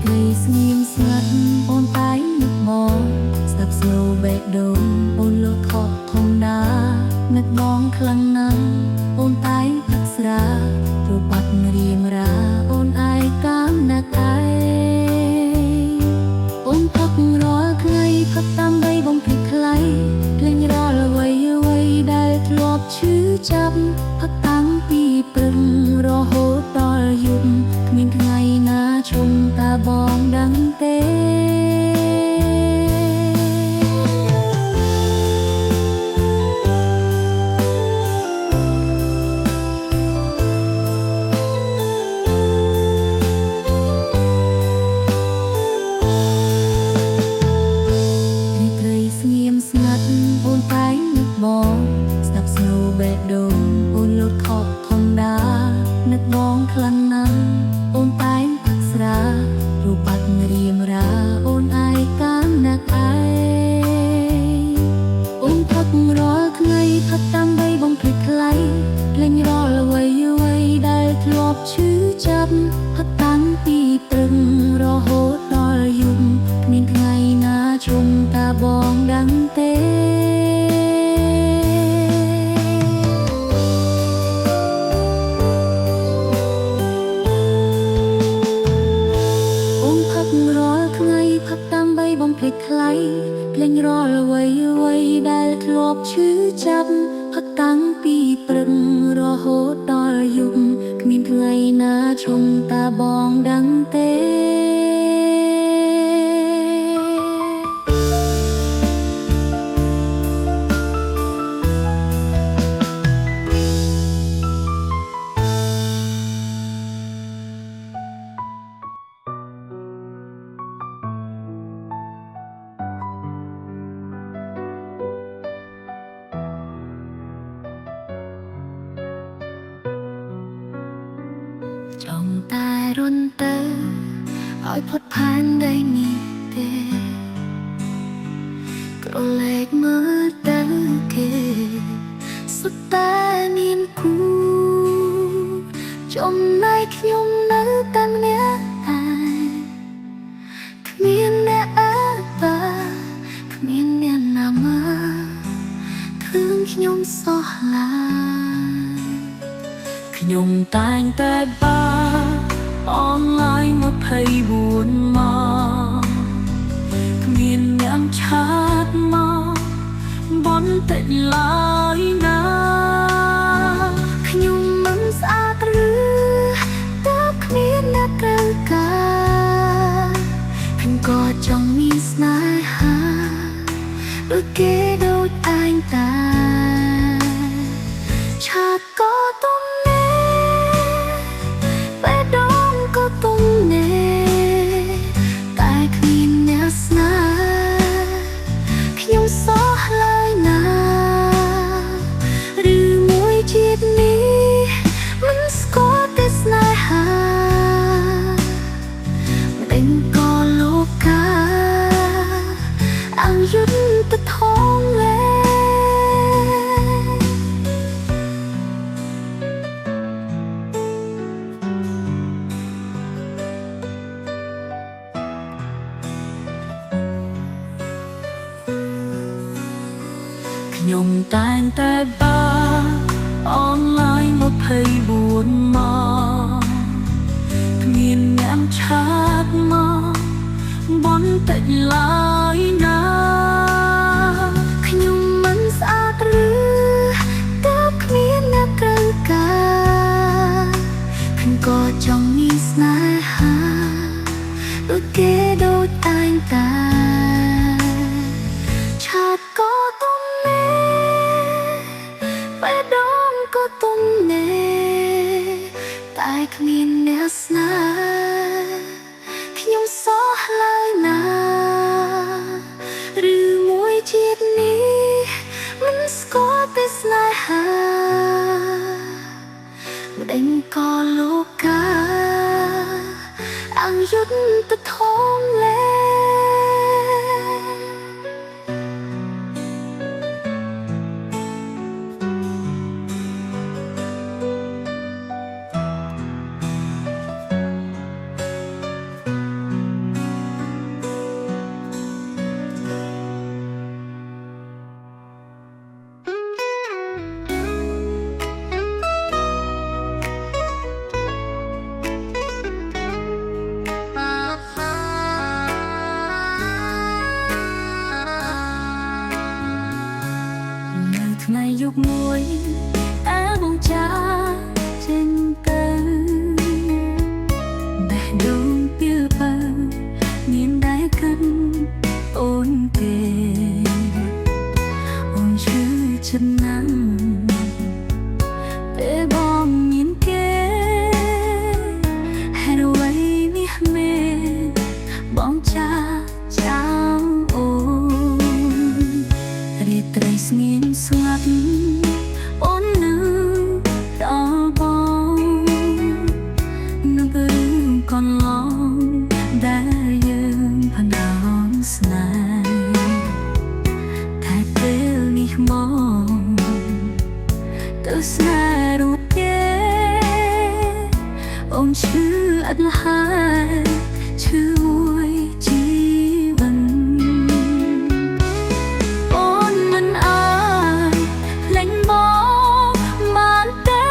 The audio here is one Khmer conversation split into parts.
cây nghiêm sắt ôn tái nước mò sập sầu bẹ đông ôn lột khọ thông đá ngất bong khăng nắng ôn tái thật ra rồi bắt riêng ra ôn ai cám nát ai ôn thắc rõ ngay thắc tam bay bông thịt lấy lên ra là quayได้ทลบชื่อจับพักตั้งปีปรึงรอโหตอหยุดมีไงนาชมตาบองดังเต้คลังนั้นโอนตายพักษรารูปัดเรียงราโอนไอการนักไอโอนพักรอไงพักตั้งใบบงพลิกไหลเล่นรอละไว้ได้ทลบชื่อจับพักตั้งปีตรึงรอโหดรอยุ่งมีไงนาชมตาบองดังเต้เพลงไคล้เพลงรอละไว้ได้ทลบชื่อจับพักตั้งปีปรึงรอโหดตอยุ่งมีไงนาชมตาบองดังเต้จ้องตารุนเตออ้อยพดผ่านได้มีเตกรเล็กเมื่อเตอเกสุดตาเนียนกูจมในขยมนั้นตั้งเนี้ยขมีนเนี้ยอาตาขมีนเนี้ยนามาคืนขยมสอลาខ្ញុំតែងតែបាអនឡាញ24 ម៉ោងគ្មានអ្នកឆាតមកបន្តិចឡើយណាខ្ញុំមិនស្អាតឬតើគ្មានអ្នកត្រូវការខ្ញុំក៏ចង់មានស្នេហាដូចគេដូចឯងតាឆាតក៏ទុំខ្ញុំតែងតែបាអនឡាញ24 ម៉ោងគ្មានអ្នកឆាតមកបន្តិចឡើយណាខ្ញុំមិនស្អាតឬតើគ្មានអ្នកត្រូវការខ្ញុំក៏ចង់មានស្នេហាដូចគេដូចឯងតាឆាតក៏ទុំតែគ្មានអ្នកស្នេហ៍ខ្ញុំសោះឡើយណាឬមួយជាតិនេះមិនស្គាល់ទេស្នេហាមិនដឹងក៏លោកកាអង្យុទ្ធទៅថងលែ ชื่ออันหายชื่อมวยจีวันអូនមិនអើយលែងមកបានទេ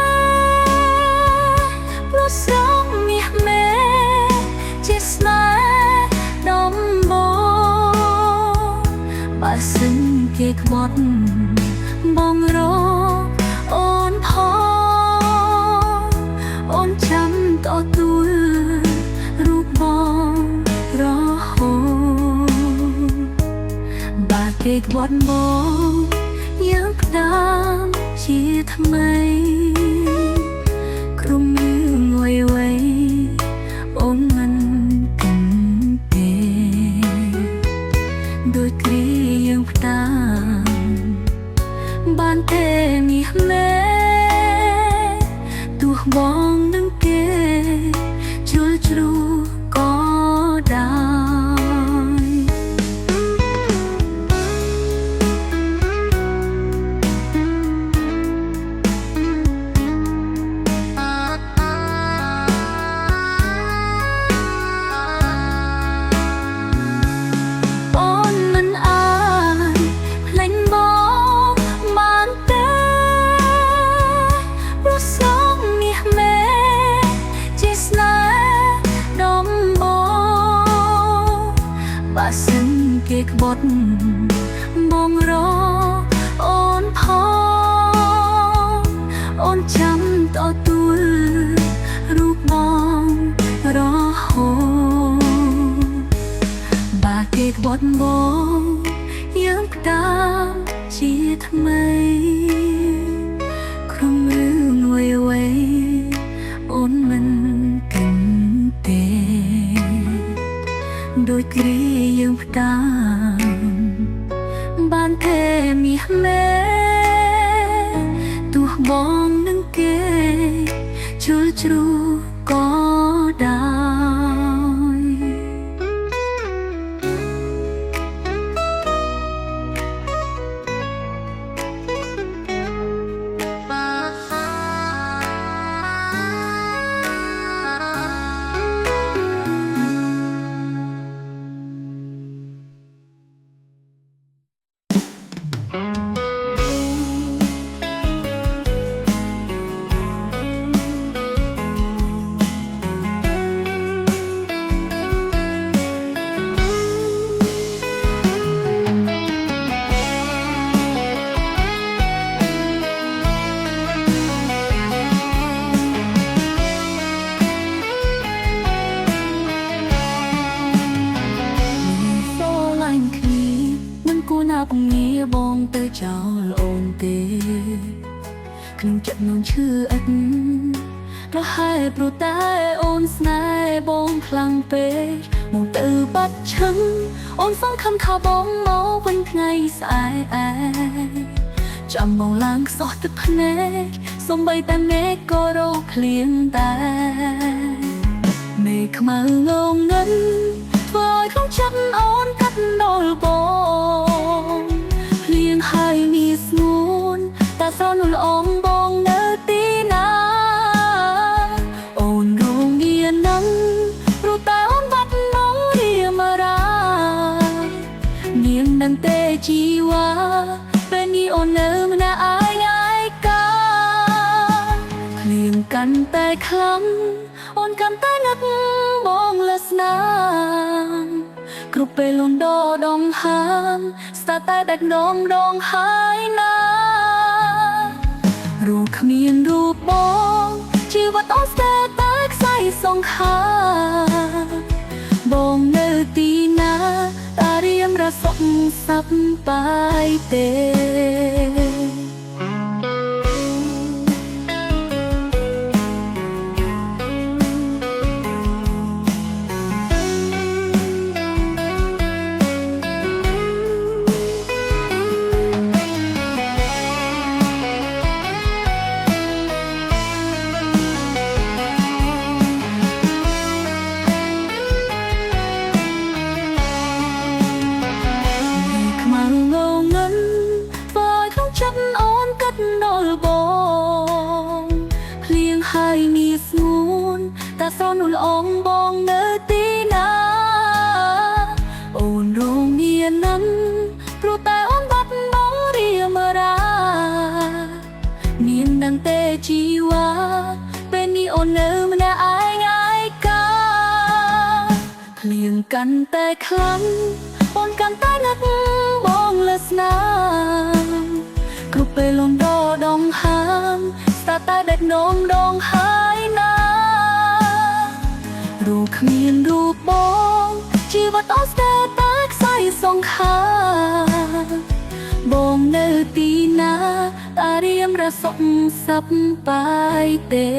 ព្រោះស្រងមាសមេជាស្នេហ៍ដំបងបើសិនគេក្បត់បងរកអូនផងអូនចាំតទួលរូបបងរហូតបើគេក្បត់បងយើងផ្ដាំជាថ្មីក្រុមរឿងអ្វីៗអូនមិនគិតទេដូចគ្រាយើងផ្ដាំបានទេមាសមេទោះបងនឹងគេជុលជ្រូក៏ដែរអូនមិនអើយលែងមកបានទេព្រោះស្រងមាសមេជាស្នេហ៍ដំបងបើសិនគេក្បត់បងរកអូនផងអូនចាំតទួលរូបបងរហូតបើគេក្បត់បងយើងផ្ដាំជាថ្មីក្រុមរឿងអ្វីៗអូនមិនគិតទេដូចគ្រាយើងផ្ដាំបានទេមាសមេទោះបងនឹងគេជុលជ្រូក៏ដែរពងាបងទៅចោលអូនទេក្នុងចិត្តនងឈឺអិតប្រហែលព្រោះតែអូនស្នេហ៍បងខ្លាំងពេកមកទៅបាត់ឈឹងអូនសង្ឃឹមថាបងមកវិញថ្ងៃស្អែកចាំបងឡើងខ្សោះទឹកភ្នែកសូម្បីតែមេឃក៏រកភ្លៀងតែមេឃខ្មៅងងឹងធ្វើឲ្យក្នុងចិត្តអូនកាត់ដល់បងភ្លៀងហើយមានស្ងួនតែស្រនុលអងបងនៅទីណាអូនរងងារនឹងព្រោះតែអូនបាត់នងរៀមរានាងនឹងទេជីវ៉ាពេលនេះអូននៅម្នាក់ឯកាភ្លៀងកាន់តែខ្លាំងអូនកាន់តែនឹកបងលស្នាគ្រប់ពេលលំដដងហាមស្ទើរតែដាច់ដងហើយណារូបគ្មានរូបបងជីវិតអូនស្ទើរតែខ្សែសង្ខារបងនៅទីណាតារៀមរសុខសប្បាយទេ អងបងនៅទីណាអូនរងមាននឹងព្រោះតែអូនបាត់បង់រៀមរាមាននឹងទេជីវ៉ាពេលនេះអូននៅម្នាក់ឯងកាភ្លៀងកាន់តែខ្លាំងអូនកាន់តែនឹកបងលើស្នាមគ្រប់ពេលលំដដងហាមស្ទើរតែដេកនំដងហើយណារូបគ្មានរូបបងជីវិតអូនស្ទើរតែខ្សែសង្ខារបងនៅទីណាតារៀមរសុខសប្បាយទេ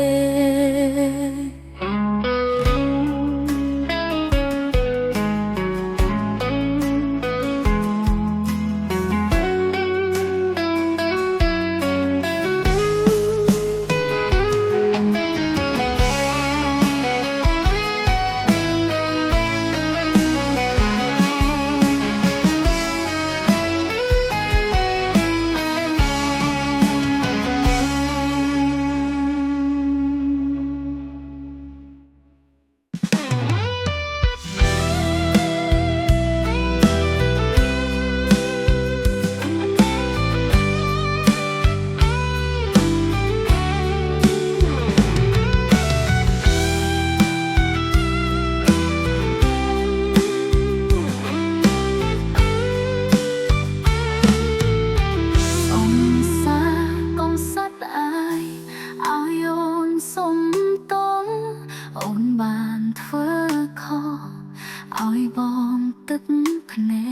ឲ្យបងទឹកភ្នែ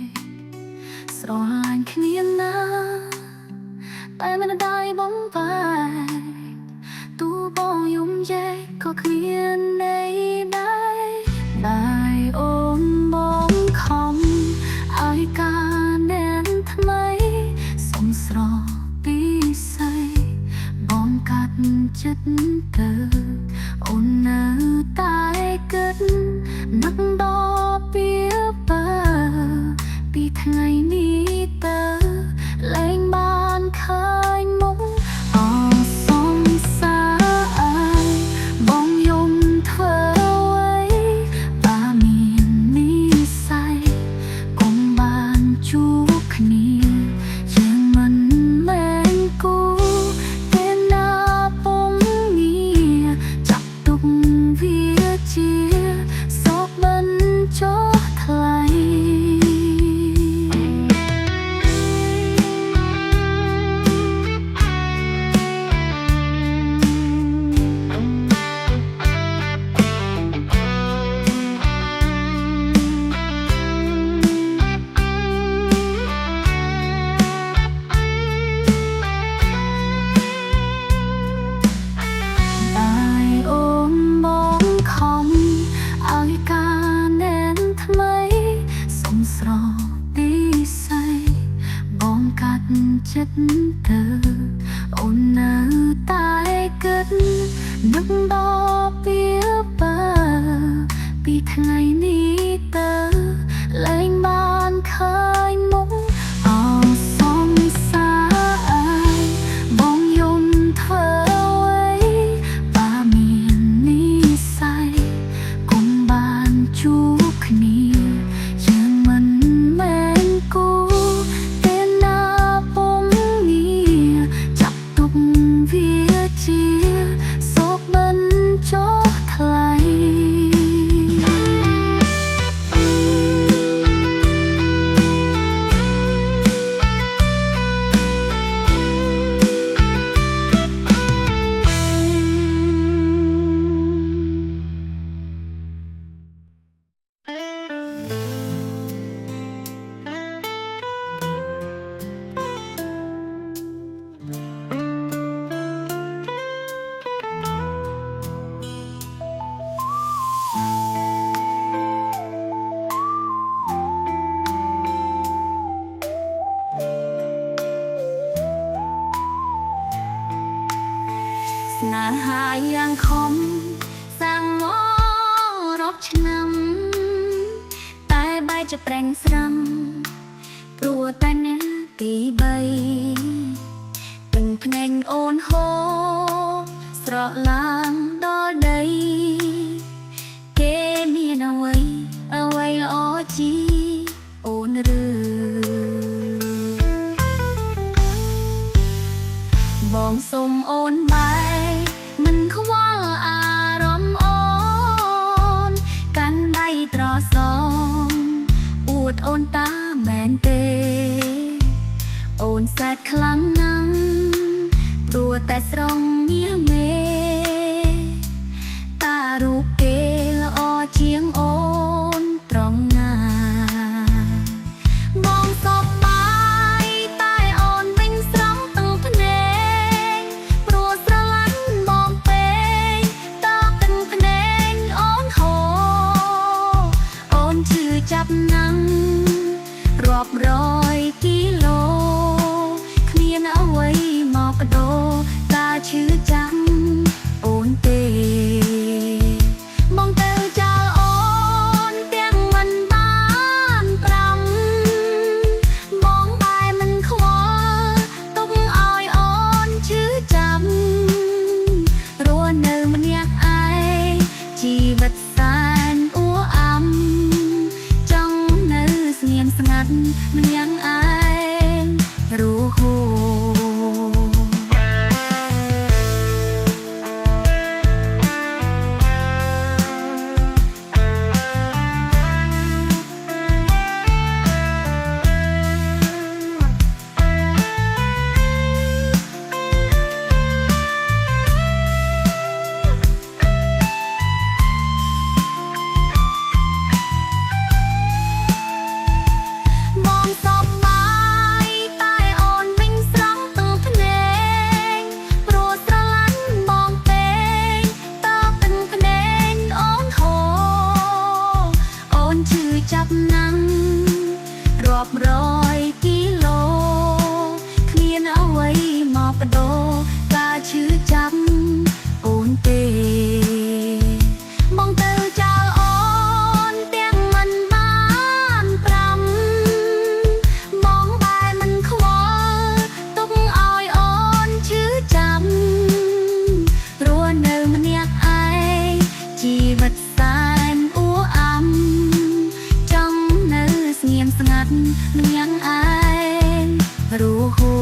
កស្រឡាញ់គ្នាណាតែមិនได้បងបែកទូបងយំយេក៏គ្មានន័យដែរដែលអូនបងខំឲ្យការណែនថ្មីសុំស្រពីស័យបងកាត់ចិត្តទៅអូននៅតែគិតនឹកដល់ពីបើពីថ្ងៃនេះទៅលែងបានឃើញមុខអសង្សារបងយំធ្វើអ្វីបើមាននិស្ស័យកុំបានជួបគ្នាយើងមិនមែនគូទេណាពងងារចាប់ទុកវាជាចុះថ្លៃចិត្តទៅអូននៅតែគិតនឹកដល់ពីបើពីថ្ងៃនេះទៅលែងបានឃើញមុខអសង្សារបងយំធ្វើអ្វីបើមាននិស្ស័យកុំបានជួបគ្នាយើងមិនមែនគូស្នេហាយ៉ាងខំសាំងមករកឆ្នាំតែបែរជាប្រេងស្រាំព្រោះតែអ្នកទី3ពេញភ្នែកអូនហូរស្រកឡើងដល់ដី រូបគេល្អជាងអូនត្រង់ណាបងសប្បាយតែអូនវិញស្រស់ទាំងភ្នែកព្រោះស្រឡាញ់បងពេកតទាំងភ្នែកអូនហូរអូនឈឺចាប់ណាំរាប់រយគីឡូគ្មានអ្វីមកបដូរការឈឺចាំអូនទេបងទៅចោលអូនទាំងមិនបានប្រាំបងបែរមិនខ្វល់ទុកឲ្យអូនឈឺចាំរស់នៅម្នាក់ឯងជីវិតសែនអួរអាំចង់នៅស្ងៀមស្ងាត់ម្នាក់ឯងរស់ហូរចាប់ណាំរាប់រយគីឡូគ្មានអ្វីមកបដូរការឈឺចាប់អូនទេបងទៅចោលអូនទាំងមិនបានប្រាំបងបែរមិនខ្វល់ទុកឲ្យអូនឈឺចាំរស់នៅម្នាក់ឯងជីវិតសែនអួរអាំស្ងៀមស្ងាត់ម្នាក់ឯងរស់ហូរ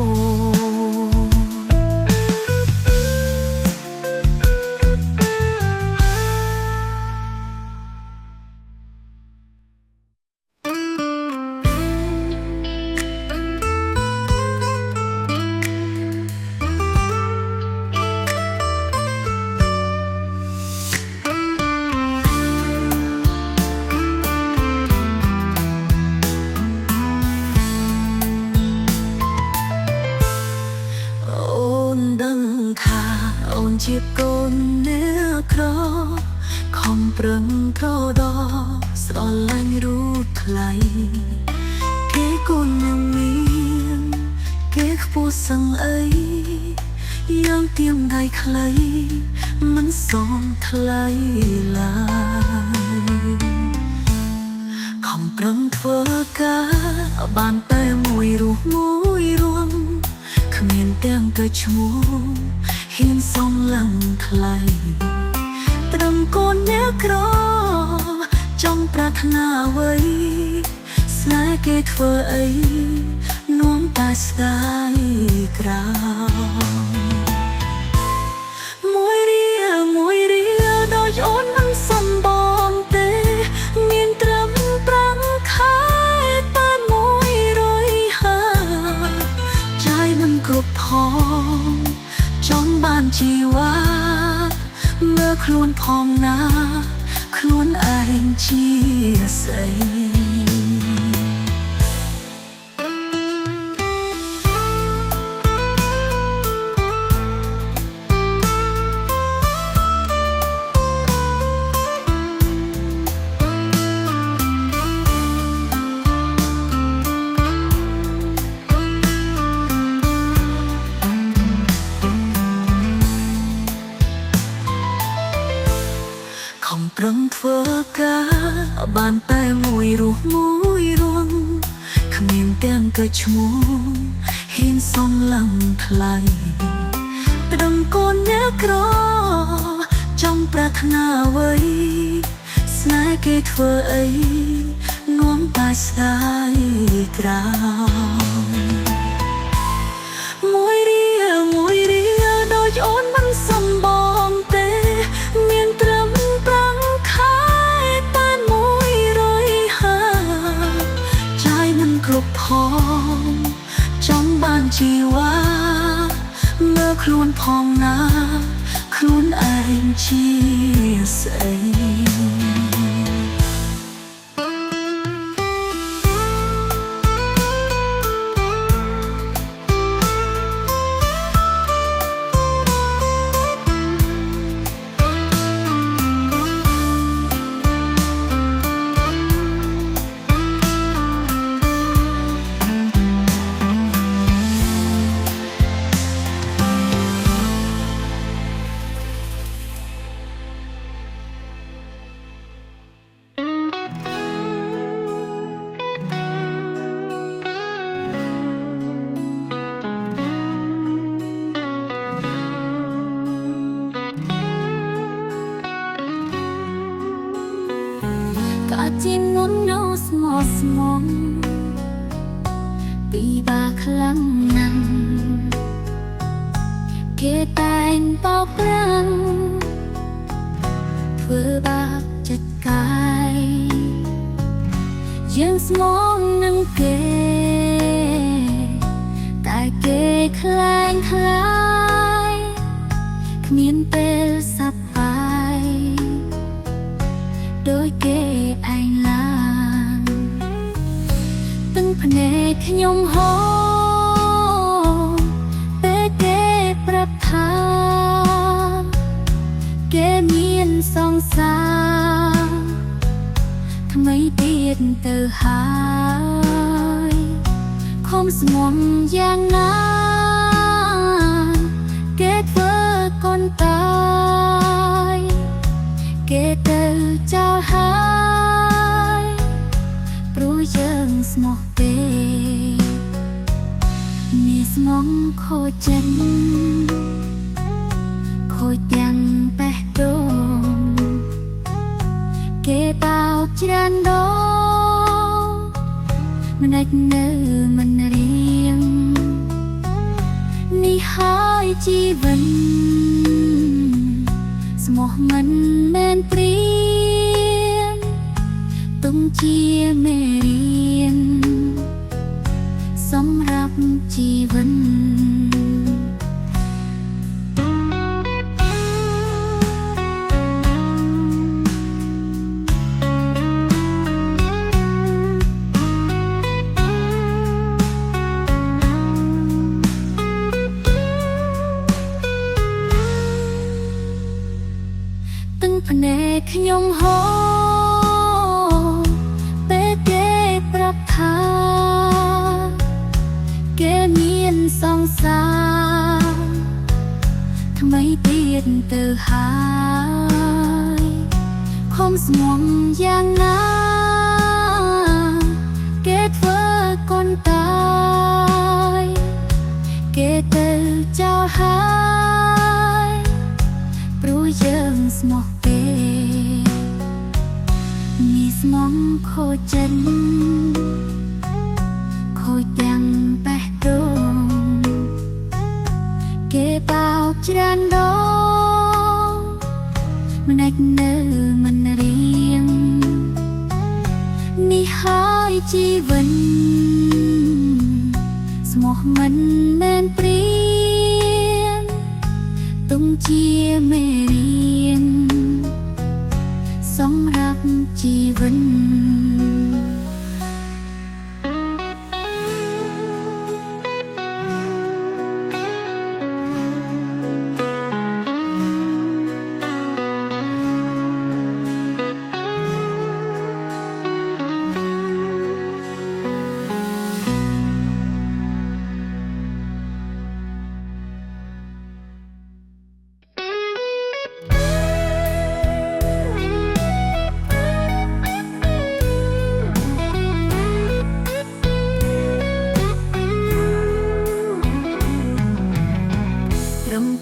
ជាកូនអ្នកក្រខំប្រឹងប្រដស្រឡាញ់រូបថ្លៃគេកូននឹងមានគេខ្ពស់សឹងអីយ៉ាងទៀមដៃខ្លីមិនសមថ្លៃឡើយខំប្រឹងធ្វើការបានតែមួយរូបមួយរួងគ្មានទាំងកែឈ្មោះហ៊ានសំឡើងថ្លៃត្រឹមកូនអ្នកក្រចង់ប្រាថ្នាអ្វីស្នេហ៍គេធ្វើអីនាំតែស្ដាយក្រោយមួយរៀលដោយអូនមិនសំបងទេមានត្រឹម5ខែតែ150ចាយមិនគ្រប់ផងចង់បានជីវ៉ាមើលខ្លួនផងណាខ្លួនឯងជាស្អីប្រឹងធ្វើការបានតែមួយរូបមួយរួងគ្មានទាំងកែឈ្មោះហ៊ានសំឡើងថ្លៃត្រឹមកូនអ្នកក្រចង់ប្រាថ្នាអ្វីស្នេហ៍គេធ្វើអីនាំតែស្ដាយក្រោយមួយរៀលដោយអូនមិនសំបងទេមានត្រឹម5ខែតែ150ចាយមិនគ្រប់ផងចង់បានជីវ៉ាមើលខ្លួនផងណាខ្លួនឯង anh chia sẻជាងងន់ងោស្មោះស្មងពីបាខ្លាំងណាស់គេតែងបោកប្រាំងធ្វើបាបចិត្តកាយយើងស្មងនឹងគេតែគេខ្លែងខ្លាយគ្មានពេលសប្បាយដោយគេឯងឡានទឹកភ្នែកខ្ញុំហូរពេលគេប្រាប់ថាគេមានសង្សារថ្មីទៀតទៅហើយខំស្មងយ៉ាងណាគេធ្វើកូនតើគេទៅចោលហើយព្រោះយើងស្មោះពេកនេះស្មងខូចចិត្តខូចទាំងបេះដូងគេបោកច្រើនដងមិនអាចនៅមិនរៀងនេះហើយជីវិតស្មោះមិនមែនព្រៀងទុំជាមេរៀនសម្រាប់ជីវិតភ្នែកខ្ញុំហូរពេលគេប្រាប់ថាគេមានសង្សារថ្មីទៀតទៅហើយខំស្មងយ៉ាងណាគេធ្វើកូនតើគេទៅចោលហើយព្រោះយើងស្មោះស្មងខូចចិត្តខូចទាំងបេះដូងគេបោកច្រើនដងមិនអាចនៅមិនរៀងនេះហើយជីវិតស្មោះមិនមែនព្រៀងទុំជាមេរៀនសម្រាប់ជីវិត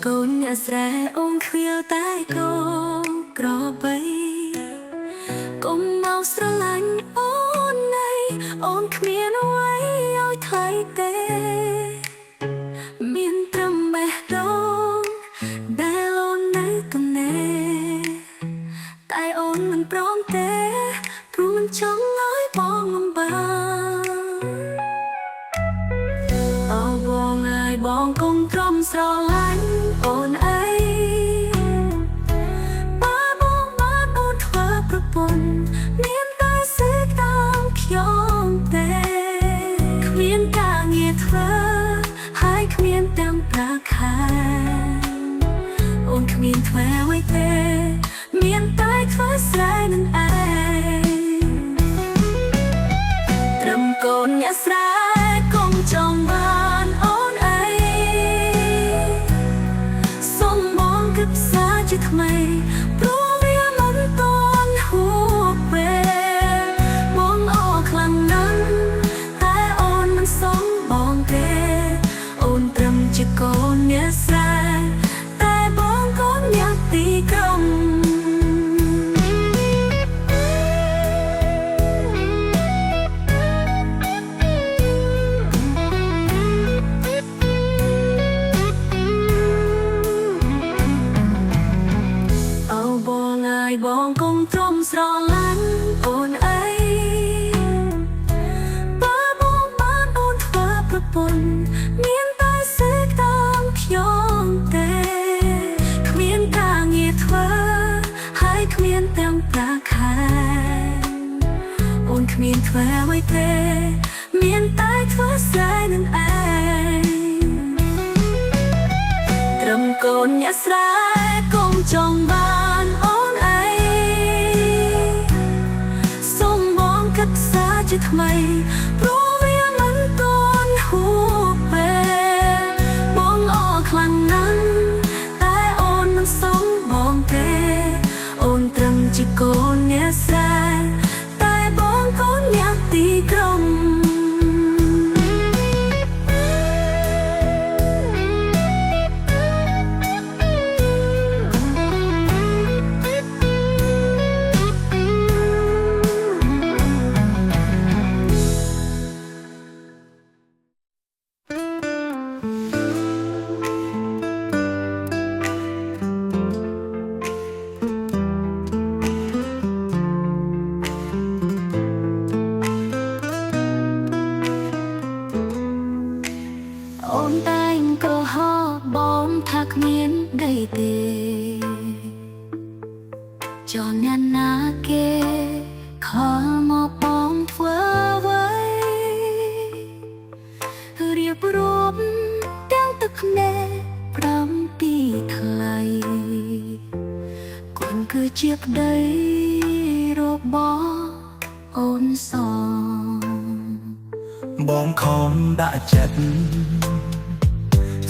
កូនអ្នកស្រែអូនខ្វៀលតែកូនក្របីកុំមកស្រឡាញ់អូនណៃអូនគ្មានអ្វីឲ្យថ្លៃទេមានត្រឹមបេះដូងដែលអូននៅទំនេរតែអូនមិនព្រមទេព្រោះមិនចង់ឲ្យបងលំបាកអូបងអើយបងកុំទ្រាំស្រឡាញ់អូនអី ពន់មានតែសេចតាមខ្ញុំទេគ្មានការងារធ្វើហើយគ្មានទាំងប្រាក់ខែអូនគ្មានធ្វើអ្វីទេមានតែធ្វើស្រែនឹងឯងត្រឹមកូនអ្នកស្រែកុំចង់បានអូនអីសូមបងគិតសាជាថ្មីព្រោះវាមិនទាន់ហួសពេលបងអរខ្លាំងណាស់តែអូនមិនសងបងទេអូនត្រឹមជាកូនអ្នកស្រែតែបងកូនអ្នកទីក្រុងបងកុំទ្រាំស្រឡាញ់អូនអីបើបងបានអូនធ្វើប្រពន្ធមានតែសេចតាមខ្ញុំទេគ្មានការងារធ្វើហើយគ្មានទាំងប្រាក់ខែអូនគ្មានធ្វើអ្វីទេមានតែធ្វើស្រែនឹងឯងត្រឹមកូនអ្នកស្រែកុំចង់បានជាថ្មីព្រោះវាមិនទាន់ហួសពេលបងអរខ្លាំងណាស់តែអូនមិនសងបងទេអូនត្រឹមជាកូនអ្នកស្រែតែបងកូនអ្នកទីក្រុងអូនតែងក៏ហៅបងថាគ្មានដីទេចនអ្នកណាគេខលមកបងធ្វើអ្វីរៀបរាប់ទាំងទឹកភ្នែក7ថ្លៃគូនគឺជាប្តីរបស់អូនសងបងខំដាក់ចិត្ត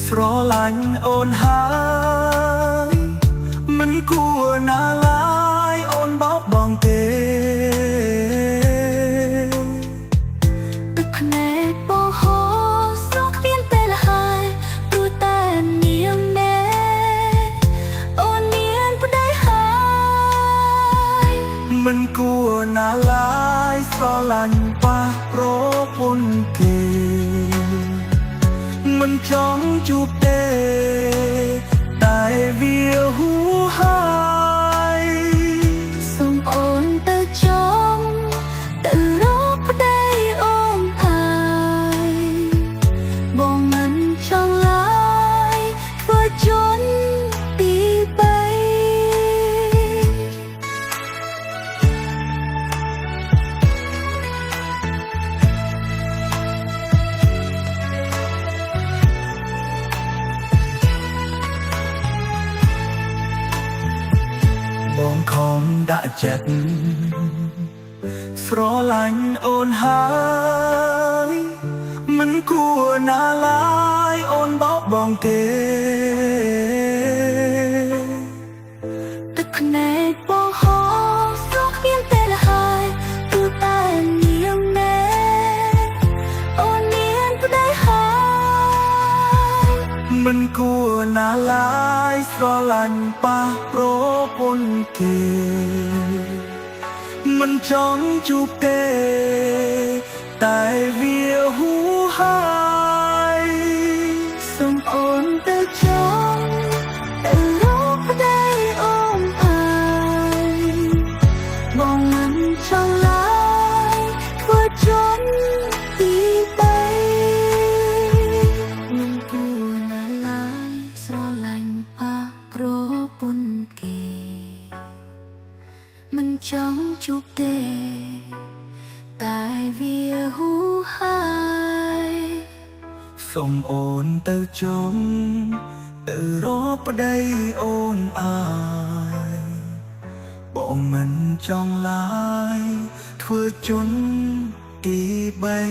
ស្រឡាញ់អូនហើយមិនគួរណាឡើយអូនបោកបងទេទឹកភ្នែកបងហូរស្រស់គ្មានពេលហើយព្រោះតែនាងណែអូនមានប្តីហើយមិនគួរណាឡើយស្រឡាញ់ប៉ះប្រពន្ធគេមិនចង់ជួបទេតែវាហួសហើយសូមអូនទៅចង់ទៅរកប្តីអូនហើយបងមិនចង់ឡើយធ្វើជន់ទី3បងខំដាក់ចិត្តស្រឡាញ់អូនហើយមិនគួរណាឡើយអូនបោកបងទេទឹកភ្នែកបងហូរស្រស់គ្មានពេលហើយព្រោះតែនាងណែអូនមានប្តីហើយមិនគួរណាឡើយស្រឡាញ់ប៉ះប្រពន្ធគេមិនចង់ជួបទេតែវាហួសហើយសូមអូនទៅចង់ទៅរកប្តីអូនហើយបងមិនចង់ឡើយធ្វើជន់ទី3មិនគួរណាឡើយស្រឡាញ់ប៉ះប្រពន្ធគេមិនច chẳng chúc tê tại vì hú hai sông ôn từ chốn từ đó ở đây ôn ai bộ mình trong lái thua chốn đi bay